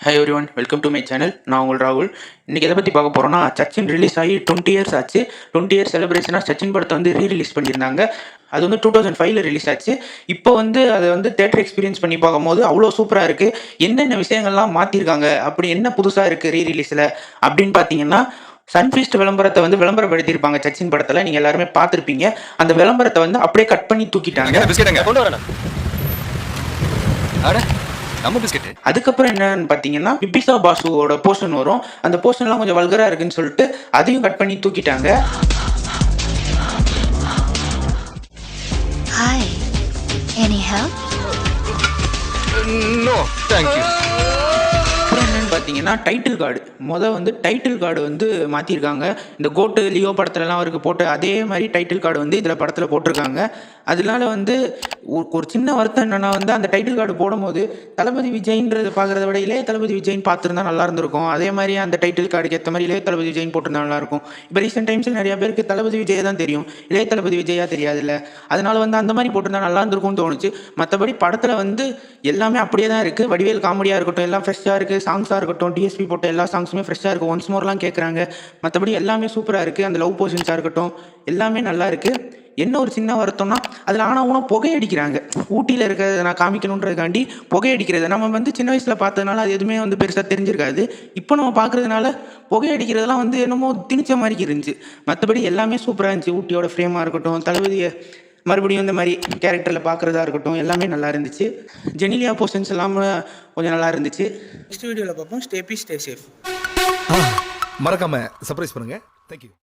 Hi every one, welcome to my channel. நான் உங்கள் ராகுல். இன்றைக்கி எதை பற்றி பார்க்க போகிறோன்னா, சச்சின் ரிலீஸ் ஆகி 20 இயர்ஸ் ஆச்சு. 20 இயர்ஸ் செலிப்ரேஷனாக சச்சின் படத்தை வந்து ரீரிலீஸ் பண்ணியிருந்தாங்க. அது வந்து 2005 ரிலீஸ் ஆச்சு. இப்போ வந்து அதை வந்து தேட்டர் எக்ஸ்பீரியன்ஸ் பண்ணி பார்க்கும்போது அவ்வளோ சூப்பராக இருக்குது. என்னென்ன விஷயங்கள்லாம் மாற்றிருக்காங்க, அப்படி என்ன புதுசாக இருக்குது ரீரிலீஸில் அப்படின்னு பார்த்தீங்கன்னா, சன்ஃபீஸ்ட் விளம்பரத்தை வந்து விளம்பரப்படுத்தியிருப்பாங்க சச்சின் படத்தில். நீங்கள் எல்லாருமே பார்த்துருப்பீங்க. அந்த விளம்பரத்தை வந்து அப்படியே கட் பண்ணி தூக்கிட்டாங்க. அதுக்கப்புறம் என்னன்னு பார்த்தீங்கன்னா, பிபிசா பாசுவோட போர்ஷன் வரும். அந்த போர்ஷன்லாம் கொஞ்சம் வல்கரா இருக்குன்னு சொல்லிட்டு அதையும் கட் பண்ணி தூக்கிட்டாங்க. Hi, any help? No, thank you. அப்புறம் என்னன்னு பார்த்தீங்கன்னா, டைட்டில் கார்டு வந்து டைட்டில் கார்டு வந்து மாற்றிருக்காங்க. இந்த கோட்டு லியோ படத்துலலாம் அவருக்கு போட்ட அதே மாதிரி டைட்டில் கார்டு வந்து இதில் படத்தில் போட்டிருக்காங்க. அதனால வந்து ஒரு சின்ன வருத்தம் என்னென்னா வந்து, அந்த டைட்டில் கார்டு போடும்போது தளபதி விஜய்ன்றதை பார்க்குறத விட இளைய தளபதி விஜய்ன்னு பார்த்துருந்தா நல்லா இருந்திருக்கும். அதே மாதிரி அந்த டைட்டில் கார்டுக்கு ஏற்ற மாதிரி இளைய தளபதி விஜய்ன்னு போட்டிருந்தா நல்லாயிருக்கும். இப்போ ரீசெண்ட் டைம்ஸில் நிறைய பேருக்கு தளபதி விஜய் தான் தெரியும், இளைய தளபதி விஜயா தெரியாதுல்ல. அதனால வந்து அந்த மாதிரி போட்டிருந்தா நல்லா இருந்திருக்கும்னு தோணுச்சு. மற்றபடி படத்தில் வந்து எல்லாமே அப்படியே தான் இருக்குது. வடிவேல் காமெடியாக இருக்கட்டும், எல்லாம் ஃப்ரெஷ்ஷாக இருக்குது. சாங்ஸாக இருக்கட்டும், டிஎஸ்பி போட்ட எல்லா சாங்ஸுமே ஃப்ரெஷ்ஷாக இருக்குது. ஒன்ஸ் மோர்லாம் கேட்குறாங்க. மற்றபடி எல்லாமே சூப்பராக இருக்குது. அந்த லவ் போர்ஷன்ஸாக இருக்கட்டும், எல்லாமே நல்லா இருக்குது. என்ன ஒரு சின்ன வருத்தம்னா, அதில் ஆனால் புகையடிக்கிறாங்க. ஊட்டியில் இருக்கிறத நான் காமிக்கணுன்றதுக்காண்டி புகையடிக்கிறது நம்ம வந்து சின்ன வயசில் பார்த்ததுனால அது எதுவுமே வந்து பெருசாக தெரிஞ்சிருக்காது. இப்போ நம்ம பார்க்குறதுனால புகையடிக்கிறதுலாம் வந்து என்னமோ திணிச்ச மாதிரி இருந்துச்சு. மற்றபடி எல்லாமே சூப்பராக இருந்துச்சு. ஊட்டியோட ஃப்ரேமாக இருக்கட்டும், தளபதியை மறுபடியும் இந்த மாதிரி கேரக்டரில் பார்க்குறதா இருக்கட்டும், எல்லாமே நல்லா இருந்துச்சு. ஜெனிலியா போர்ஷன்ஸ் எல்லாமே கொஞ்சம் நல்லா இருந்துச்சு. நெக்ஸ்ட் வீடியோவில் பார்ப்போம். Stay peace, stay safe. மறக்காம சர்ப்ரைஸ் பண்ணுங்க. தேங்க்யூ.